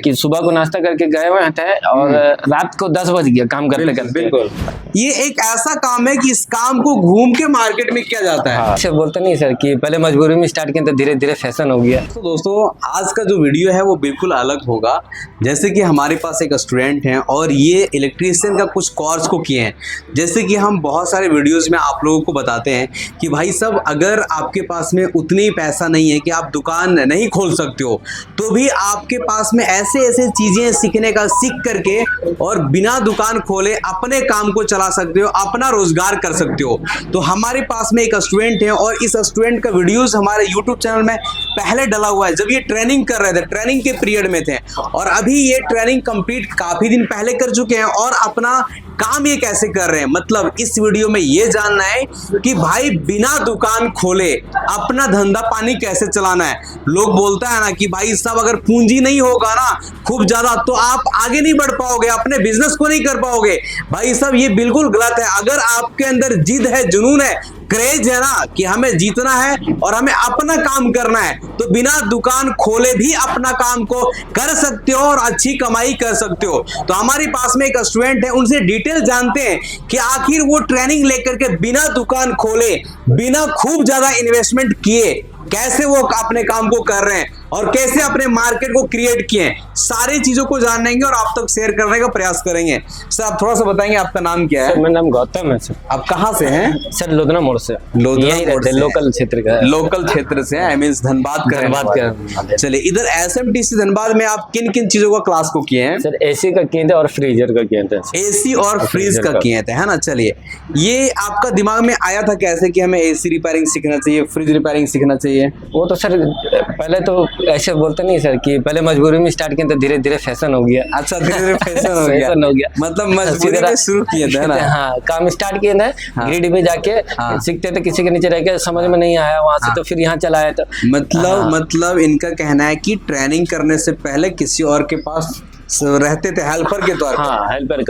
कि सुबह को नाश्ता करके गए हुए थे और रात को 10 बज गया काम करते करते। बिल्कुल, ये एक ऐसा काम है कि इस काम को घूम के मार्केट में किया जाता है। अच्छा बोलते नहीं सर कि पहले मजबूरी में स्टार्ट किया तो धीरे धीरे फैशन हो गया। तो दोस्तों आज का जो वीडियो है वो बिल्कुल अलग होगा। जैसे कि हमारे पास एक स्टूडेंट हैं और ये इलेक्ट्रीशियन का कुछ कोर्स को किए हैं। जैसे कि हम बहुत सारे वीडियोस में आप लोगों को बताते हैं कि भाई सब अगर आपके पास में उतनी पैसा नहीं है कि आप दुकान नहीं खोल सकते हो, तो भी आपके पास में ऐसे ऐसे चीजें सीखने का सीख करके और बिना दुकान खोले अपने काम को चला सकते हो, अपना रोजगार कर सकते हो। तो हमारे पास में एक स्टूडेंट है और इस स्टूडेंट का वीडियोस हमारे यूट्यूब चैनल में पहले डला हुआ है। जब ये ट्रेनिंग कर रहे थे, ट्रेनिंग के पीरियड में थे, और अभी ये ट्रेनिंग कंप्लीट काफी दिन पहले कर चुके हैं और अपना काम ये कैसे कर रहे हैं, मतलब इस वीडियो में ये जानना है कि भाई बिना दुकान खोले अपना धंधा पानी कैसे चलाना है। लोग बोलता है ना कि भाई सब अगर पूंजी नहीं होगा ना खूब ज्यादा तो आप आगे नहीं बढ़ पाओगे, अपने बिजनेस को नहीं कर पाओगे। भाई सब ये बिल्कुल गलत है। अगर आपके अंदर जिद है, जुनून है, क्रेज है ना कि हमें जीतना है और हमें अपना काम करना है, तो बिना दुकान खोले भी अपना काम को कर सकते हो और अच्छी कमाई कर सकते हो। तो हमारे पास में एक स्टूडेंट है, उनसे डिटेल जानते हैं कि आखिर वो ट्रेनिंग लेकर के बिना दुकान खोले, बिना खूब ज्यादा इन्वेस्टमेंट किए कैसे वो अपने काम को कर रहे हैं और कैसे अपने मार्केट को क्रिएट किए हैं। सारी चीजों को जानेंगे और आप तक शेयर करने का प्रयास करेंगे। सर आप थोड़ा सा बताएंगे आपका नाम क्या है? सर मेरा नाम गौतम है सर। आप कहाँ से हैं? सर लोधना मोड़ से। लोधना मोड़ से, लोकल क्षेत्र का, लोकल क्षेत्र से, आई मीन धनबाद का। चलिए इधर एसएमटीसी धनबाद में आप किन किन चीजों का क्लास को किए हैं? सर एसी का किए थे और फ्रीजर का किए थे। एसी और फ्रीज का किए थे, है ना। चलिए ये आपका दिमाग में आया था कैसे कि हमें एसी रिपेयरिंग सीखना चाहिए, फ्रिज रिपेयरिंग सीखना चाहिए? वो तो सर पहले तो ऐसे बोलते नहीं सर कि पहले मजबूरी में स्टार्ट किया तो धीरे धीरे फैशन हो गया। अच्छा धीरे धीरे फैशन हो गया, मतलब मजबूरी में शुरू किए थे ना। हाँ काम स्टार्ट किए थे, ग्रिड पे जाके सीखते थे, किसी के नीचे रह के समझ में नहीं आया वहां से तो फिर यहाँ चला आया। तो मतलब इनका कहना है कि ट्रेनिंग करने से पहले किसी और के पास रहते थे हेल्पर के तौर पे। हाँ हेल्पर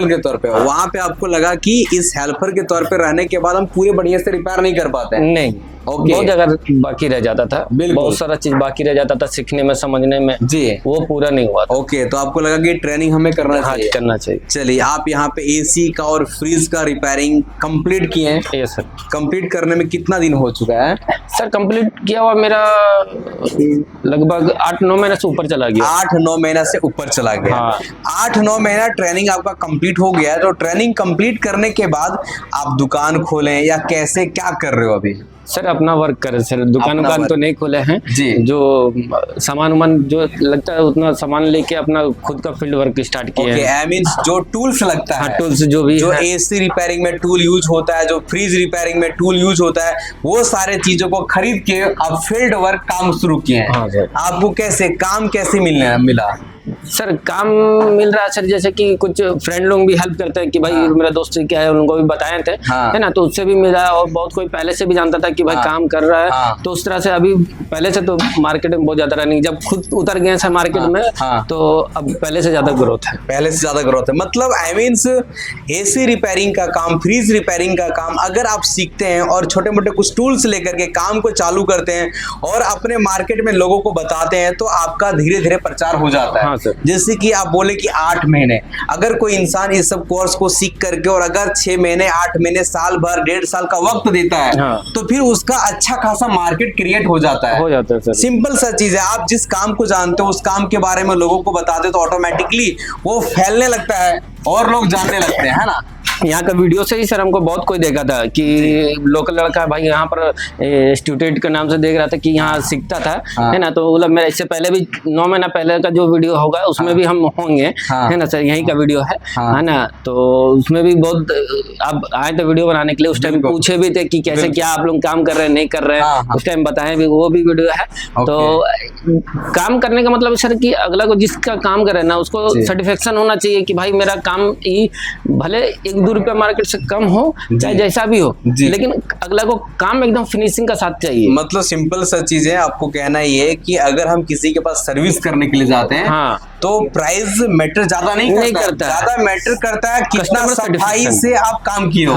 के तौर पे वहां पे आपको लगा कि इस हेल्पर के तौर पे रहने के बाद हम पूरे बढ़िया से रिपेयर नहीं कर पाते हैं। नहीं बहुत जगह बाकी रह जाता था, बहुत सारा चीज बाकी रह जाता था सीखने में, समझने में जी, वो पूरा नहीं हुआ था। ओके तो आपको लगा कि ट्रेनिंग हमें करना चाहिए। चलिए आप यहाँ पे एसी का और फ्रीज का रिपेयरिंग कंप्लीट किए हैं? Yes sir. कंप्लीट करने में कितना दिन हो चुका है? सर कंप्लीट किया हुआ मेरा लगभग 8-9 महीने से ऊपर चला गया। 8-9 महीना से ऊपर चला गया। 8-9 महीना ट्रेनिंग आपका कंप्लीट हो गया है। तो ट्रेनिंग कंप्लीट करने के बाद आप दुकान खोलें या कैसे, क्या कर रहे हो अभी? सर अपना वर्क कर रहे सर, दुकान तो नहीं खोले हैं जी। जो सामान जो लगता है उतना सामान लेके अपना खुद का फील्ड वर्क स्टार्ट किया है। आई मीन जो टूल्स लगता है, टूल्स जो भी जो एसी रिपेयरिंग में टूल यूज होता है, जो फ्रीज रिपेयरिंग में टूल यूज होता है, वो सारे चीजों को खरीद के आप फील्ड वर्क काम शुरू किए हैं। हाँ सर। आपको काम कैसे मिला? सर काम मिल रहा है सर, जैसे कि कुछ फ्रेंड लोग भी हेल्प करते हैं कि भाई मेरा दोस्त क्या है, उनको भी बताए थे है ना, तो उससे भी मिला। और बहुत कोई पहले से भी जानता था कि भाई काम कर रहा है, तो उस तरह से अभी पहले से तो मार्केट में बहुत ज्यादा रनिंग, जब खुद उतर गए सर मार्केट में तो अब पहले से ज्यादा ग्रोथ है। मतलब आई मीन्स एसी रिपेयरिंग का काम, फ्रीज रिपेयरिंग का काम अगर आप सीखते हैं और छोटे मोटे कुछ टूल्स लेकर के काम को चालू करते हैं और अपने मार्केट में लोगों को बताते हैं तो आपका धीरे धीरे प्रचार हो जाता है। जैसे कि आप बोले कि 8 महीने, अगर कोई इंसान इस सब कोर्स को सीख करके और अगर 6 महीने, 8 महीने, साल भर, 1.5 साल का वक्त देता है तो फिर उसका अच्छा खासा मार्केट क्रिएट हो जाता है सर। सिंपल सा चीज है, आप जिस काम को जानते हो उस काम के बारे में लोगों को बताते हो तो ऑटोमेटिकली वो फैलने लगता है और लोग जानने लगते हैं, है ना। यहाँ का वीडियो से ही सर हमको बहुत कोई देखा था कि लोकल लड़का भाई यहाँ पर स्टूडेंट के नाम से देख रहा था कि यहाँ सीखता था है ना, तो मतलब मेरा इससे पहले भी 9 महीना पहले का जो वीडियो होगा उसमें भी हम होंगे है ना सर, यहीं का वीडियो है ना। तो उसमें भी बहुत आप आए थे वीडियो बनाने के लिए, उस टाइम पूछे भी थे कि कैसे क्या आप लोग काम कर रहे हैं, नहीं कर रहे हैं, उस टाइम बताए भी, वो भी वीडियो है। तो काम करने का मतलब सर कि अगला को जिसका काम कर रहे हैं ना उसको सेटिस्फेक्शन होना चाहिए कि भाई मेरा काम ही भले 1-2 रुपया मार्केट से कम हो चाहे जैसा भी हो, लेकिन अगला को काम एकदम फिनिशिंग का साथ चाहिए। मतलब सिंपल सा चीज है, आपको कहना ये है कि अगर हम किसी के पास सर्विस करने के लिए जाते हैं तो प्राइस मैटर ज्यादा नहीं करता, ज्यादा मैटर करता है कितना सफाई से आप काम किए हो।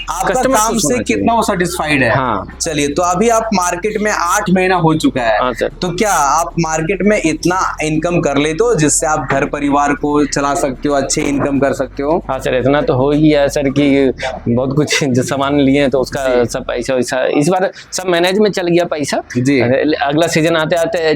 आपका Customer काम खुश से होना चाहिए। कितना वो सेटिस्फाइड है। हाँ। चलिए, तो अभी आप मार्केट में 8 महीना हो चुका है। हाँ सर। तो क्या आप मार्केट में इतना इनकम कर लेते हो जिससे आप घर परिवार को चला सकते हो, अच्छे इनकम कर सकते हो? हाँ सर, इतना तो हो ही गया है सर कि बहुत कुछ जो सामान लिए हैं तो उसका सब पैसा वैसा इस बार सब मैनेज में चल गया पैसा जी। अगला सीजन आते आते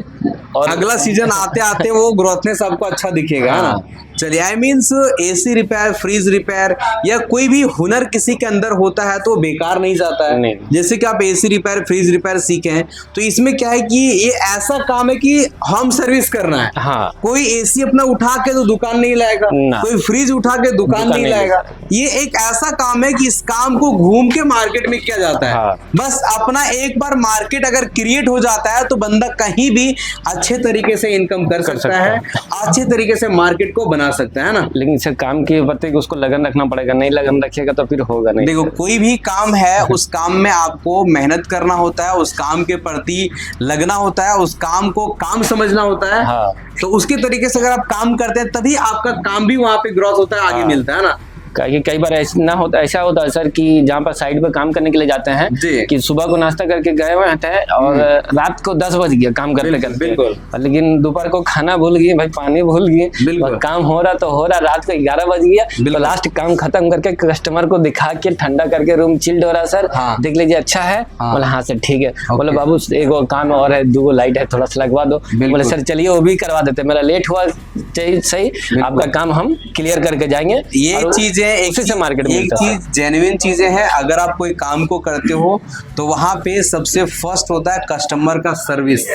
और अगला सीजन आते आते वो ग्रोथनेस आपको अच्छा दिखेगा, है ना? हाँ। चलिए, I means AC repair, fridge repair या कोई भी हुनर किसी के अंदर होता है तो बेकार नहीं जाता है। नहीं। जैसे कि आप एसी रिपेयर, फ्रिज रिपेयर सीखे हैं, तो इसमें क्या है कि ये ऐसा काम है कि होम सर्विस करना है। हाँ। कोई एसी अपना उठा के तो दुकान नहीं लाएगा, ना। कोई फ्रिज उठा के दुकान नहीं नहीं लाएगा। ये एक ऐसा काम है कि इस काम को घूम के मार्केट में किया जाता है। हाँ। बस अपना एक बार मार्केट अगर क्रिएट हो जाता है तो बंदा कहीं भी अच्छे तरीके से इनकम कर सकता है, अच्छे तरीके से मार्केट को बना सकता है ना। लेकिन सर काम के प्रति उसको लगन रखना पड़ेगा, नहीं लगन रखिएगा तो फिर होगा नहीं। देखो, कोई भी काम है उस काम में आपको मेहनत करना होता है, उस काम के प्रति लगना होता है, उस काम को काम समझना होता है। हाँ। तो उसके तरीके से अगर आप काम करते हैं तभी आपका काम भी वहां पे ग्रोथ होता है, आगे मिलता है ना। कई बार ऐसा होता है सर कि जहाँ पर साइड पे काम करने के लिए जाते हैं जी। कि सुबह को नाश्ता करके गए हुए हैं और रात को 10 बज गया काम करते करते। बिल्कुल। लेकिन दोपहर को खाना भूल गए भाई, पानी भूल गए बिल्कुल। और काम हो रहा तो हो रहा, रात को 11 बज गया तो लास्ट काम खत्म करके कस्टमर को दिखा के ठंडा करके रूम चिल्ड हो रहा सर। हाँ। देख लीजिए अच्छा है। हाँ। बोला हाँ सर ठीक है। बोले बाबू एक काम और है, 2 लाइट है, थोड़ा सा लगवा दो। बोले सर चलिए वो भी करवा देते, मेरा लेट हुआ सही, आपका काम हम क्लियर करके जाएंगे। ये चीजें उसी से मार्केट एक चीज जेन्युइन चीजें हैं। अगर आप कोई काम को करते हो तो वहां पे सबसे फर्स्ट होता है कस्टमर का सर्विस।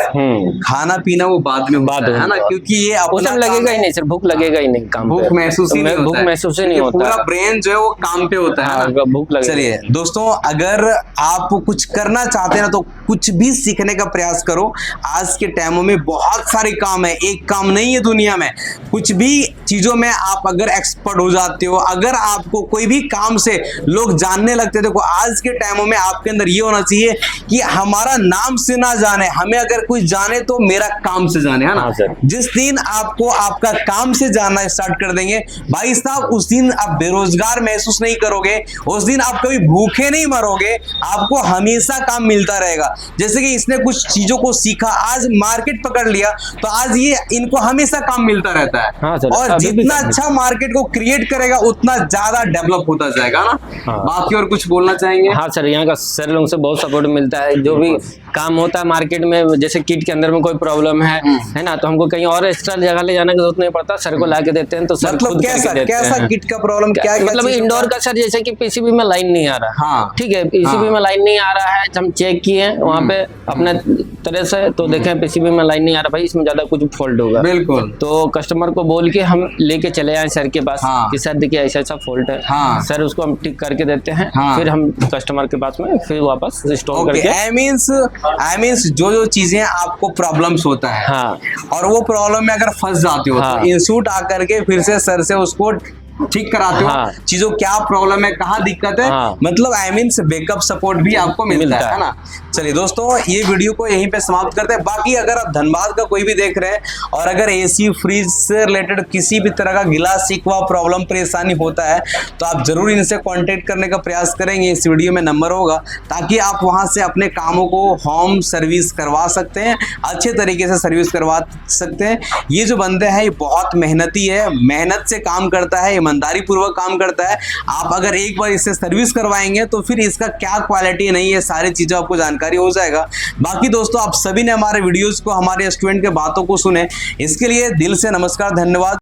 खाना पीना वो बाद में होता है ना, क्योंकि ये अपना लगेगा ही नहीं सर, भूख लगेगा ही नहीं काम, भूख महसूस ही नहीं होता, भूख महसूस ही नहीं होता, पूरा ब्रेन जो है वो काम पे होता है ना, भूख लगेगा। चलिए दोस्तों, अगर आप कुछ करना चाहते हैं ना तो कुछ भी सीखने का प्रयास करो। आज के टाइमों में बहुत सारे काम है, एक काम नहीं है दुनिया में। कुछ भी चीजों में आप अगर एक्सपर्ट हो जाते हो, अगर आपको कोई भी काम से लोग जानने लगते हैं, देखो आज के टाइमों में आपके अंदर ये होना चाहिए कि हमारा नाम से ना जाने, हमें अगर कोई जाने तो मेरा काम से जाने, है ना। जिस दिन आपको आपका काम से जानना स्टार्ट कर देंगे भाई साहब, उस दिन आप बेरोजगार महसूस नहीं करोगे, उस दिन आप कभी भूखे नहीं मरोगे, आपको हमेशा काम मिलता रहेगा। जैसे कि इसने कुछ चीजों को सीखा, आज मार्केट पकड़ लिया तो आज ये इनको हमेशा काम मिलता रहता है। हाँ सर, और जितना अच्छा मार्केट को क्रिएट करेगा उतना ज्यादा डेवलप होता जाएगा ना। हाँ। बाकी और कुछ बोलना चाहेंगे? हाँ सर, यहाँ का सर लोगों से बहुत सपोर्ट मिलता है। जो भी काम होता है मार्केट में, जैसे किट के अंदर में कोई प्रॉब्लम है ना, तो हमको कहीं और एक्स्ट्रा जगह ले जाने की जरूरत नहीं पड़ता, सर को ला के देते हैं तो सर मतलब खुद कैसा करके देते कैसा हैं। किट का प्रॉब्लम क्या मतलब इंडोर का सर, जैसे कि पीसीबी में लाइन नहीं आ रहा। हाँ। ठीक है, पीसीबी में लाइन नहीं आ रहा है, हम चेक किए वहाँ पे अपने तरह से, तो देखें पीसीबी में लाइन नहीं आ रहा भाई, इसमें ज्यादा कुछ फॉल्ट होगा। बिल्कुल। तो कस्टमर को बोल के हम लेके चले आए सर के पास। हाँ। कि सर देखिए ऐसा ऐसा फॉल्ट है। हाँ। सर उसको हम टिक करके देते हैं। हाँ। फिर हम कस्टमर के पास में फिर वापस रिस्टोर करके। आई मीन्स जो चीजें आपको प्रॉब्लम्स होता है, हाँ। और वो प्रॉब्लम में अगर फंस जाते हो हाँ। तो इंस्टीट्यूट आकर के फिर से सर से उसको ठीक कराते हो। हाँ। चीजों क्या प्रॉब्लम है, कहाँ दिक्कत है, हाँ। मतलब आई मीन्स बैकअप सपोर्ट भी आपको मिलता है ना। चलिए दोस्तों, ये वीडियो को यहीं पे समाप्त करते हैं। बाकी अगर आप धनबाद का कोई भी देख रहे हैं और अगर एसी फ्रिज से रिलेटेड किसी भी तरह का गिला शिकवा प्रॉब्लम परेशानी होता है तो आप जरूर इनसे कांटेक्ट करने का प्रयास करेंगे। इस वीडियो में नंबर होगा ताकि आप वहां से अपने कामों को होम सर्विस करवा सकते हैं, अच्छे तरीके से सर्विस करवा सकते हैं। ये जो बंदे हैं ये बहुत मेहनती है, मेहनत से काम करता है, ईमानदारी पूर्वक काम करता है। आप अगर एक बार इससे सर्विस करवाएंगे तो फिर इसका क्या क्वालिटी नहीं है, सारी चीजें आपको जानकारी हो जाएगा। बाकी दोस्तों, आप सभी ने हमारे वीडियोस को, हमारे स्टूडेंट के बातों को सुने, इसके लिए दिल से नमस्कार, धन्यवाद।